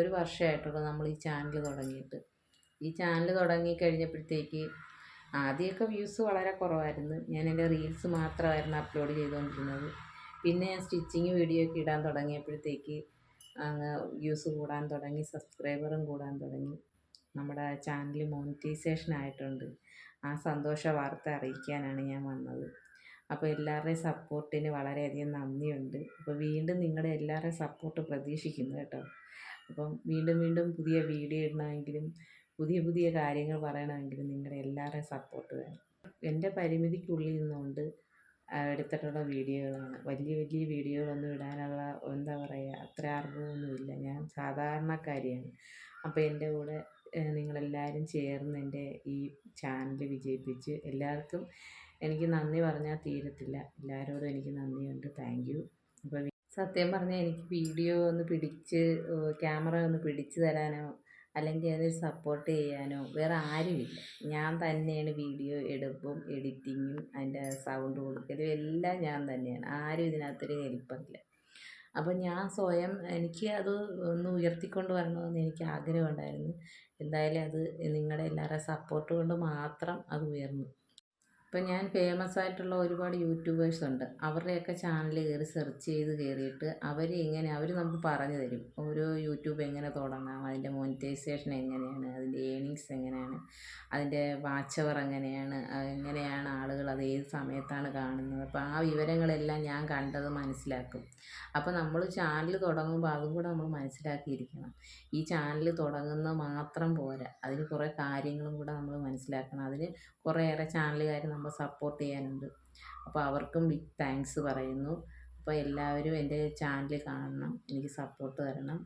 ഒരു വർഷമായിട്ടുള്ളൂ നമ്മൾ ഈ ചാനൽ തുടങ്ങിയിട്ട്. ഈ ചാനൽ തുടങ്ങി കഴിഞ്ഞപ്പോഴത്തേക്ക് ആദ്യമൊക്കെ വ്യൂസ് വളരെ കുറവായിരുന്നു. ഞാൻ എൻ്റെ റീൽസ് മാത്രമായിരുന്നു അപ്ലോഡ് ചെയ്തുകൊണ്ടിരുന്നത്. പിന്നെ ഞാൻ സ്റ്റിച്ചിങ് വീഡിയോ ഒക്കെ ഇടാൻ തുടങ്ങിയപ്പോഴത്തേക്ക് വ്യൂസ് കൂടാൻ തുടങ്ങി, സബ്സ്ക്രൈബറും കൂടാൻ തുടങ്ങി. നമ്മുടെ ചാനൽ മോണിറ്റൈസേഷൻ ആയിട്ടുണ്ട്. ആ സന്തോഷ വാർത്ത അറിയിക്കാനാണ് ഞാൻ വന്നത്. അപ്പോൾ എല്ലാവരുടെയും സപ്പോർട്ടിന് വളരെയധികം നന്ദിയുണ്ട്. അപ്പോൾ വീണ്ടും നിങ്ങളുടെ എല്ലാവരുടെയും സപ്പോർട്ട് പ്രതീക്ഷിക്കുന്നു കേട്ടോ. അപ്പം വീണ്ടും വീണ്ടും പുതിയ വീഡിയോ ഇടണമെങ്കിലും പുതിയ പുതിയ കാര്യങ്ങൾ പറയണമെങ്കിലും നിങ്ങളുടെ എല്ലാവരുടെയും സപ്പോർട്ട് വേണം. എൻ്റെ പരിമിതിക്കുള്ളിൽ നിന്നുകൊണ്ട് എടുത്തിട്ടുള്ള വീഡിയോകളാണ്. വലിയ വലിയ വീഡിയോകളൊന്നും ഇടാനുള്ള എന്താ പറയുക, അത്ര അറിവൊന്നുമില്ല. ഞാൻ സാധാരണക്കാരിയാണ്. അപ്പോൾ എൻ്റെ കൂടെ നിങ്ങളെല്ലാവരും ചേർന്ന് എൻ്റെ ഈ ചാനൽ വിജയിപ്പിച്ച് എല്ലാവർക്കും എനിക്ക് നന്ദി പറഞ്ഞാൽ തീരത്തില്ല. എല്ലാവരോടും എനിക്ക് നന്ദിയുണ്ട്. Thank you. അപ്പോൾ സത്യം പറഞ്ഞാൽ എനിക്ക് വീഡിയോ ഒന്ന് പിടിച്ച് ക്യാമറ ഒന്ന് പിടിച്ചു തരാനോ അല്ലെങ്കിൽ അതിന് സപ്പോർട്ട് ചെയ്യാനോ വേറെ ആരുമില്ല. ഞാൻ തന്നെയാണ് വീഡിയോ എടുപ്പും എഡിറ്റിങ്ങും അതിൻ്റെ സൗണ്ട് കൊടുക്കലും എല്ലാം ഞാൻ തന്നെയാണ്. ആരും ഇതിനകത്തൊരു ഹെൽപ്പറില്ല. അപ്പോൾ ഞാൻ സ്വയം എനിക്ക് അത് ഒന്ന് ഉയർത്തിക്കൊണ്ട് വരണമെന്ന് എനിക്ക് ആഗ്രഹമുണ്ടായിരുന്നു. എന്തായാലും അത് നിങ്ങളുടെ എല്ലാവരുടെയും സപ്പോർട്ട് കൊണ്ട് മാത്രം അത് ഉയർന്നു. ഇപ്പം ഞാൻ ഫേമസ് ആയിട്ടുള്ള ഒരുപാട് യൂട്യൂബേഴ്സ് ഉണ്ട്. അവരുടെയൊക്കെ ചാനൽ കയറി സെർച്ച് ചെയ്ത് കയറിയിട്ട് അവർ നമുക്ക് പറഞ്ഞു തരും ഓരോ യൂട്യൂബ് എങ്ങനെ തുടങ്ങാം, അതിൻ്റെ മോണിറ്റൈസേഷൻ എങ്ങനെയാണ്, അതിൻ്റെ ഏണിങ്സ് എങ്ങനെയാണ്, അതിൻ്റെ വാച്ച് അവർ എങ്ങനെയാണ്, എങ്ങനെയാണ് ആളുകൾ അത് ഏത് സമയത്താണ് കാണുന്നത്. അപ്പോൾ ആ വിവരങ്ങളെല്ലാം ഞാൻ കണ്ടത് മനസ്സിലാക്കും. അപ്പോൾ നമ്മൾ ചാനൽ തുടങ്ങുമ്പോൾ അതും കൂടെ നമ്മൾ മനസ്സിലാക്കിയിരിക്കണം. ഈ ചാനൽ തുടങ്ങുന്നത് മാത്രം പോരാ, അതിന് കുറേ കാര്യങ്ങളും കൂടെ നമ്മൾ മനസ്സിലാക്കണം. അതിന് കുറേയേറെ ചാനലുകാർ നമ്മൾ സപ്പോർട്ട് ചെയ്യാനുണ്ട്. അപ്പോൾ അവർക്കും ബിഗ് താങ്ക്സ് പറയുന്നു. അപ്പോൾ എല്ലാവരും എൻ്റെ ചാനൽ കാണണം, എനിക്ക് സപ്പോർട്ട് തരണം.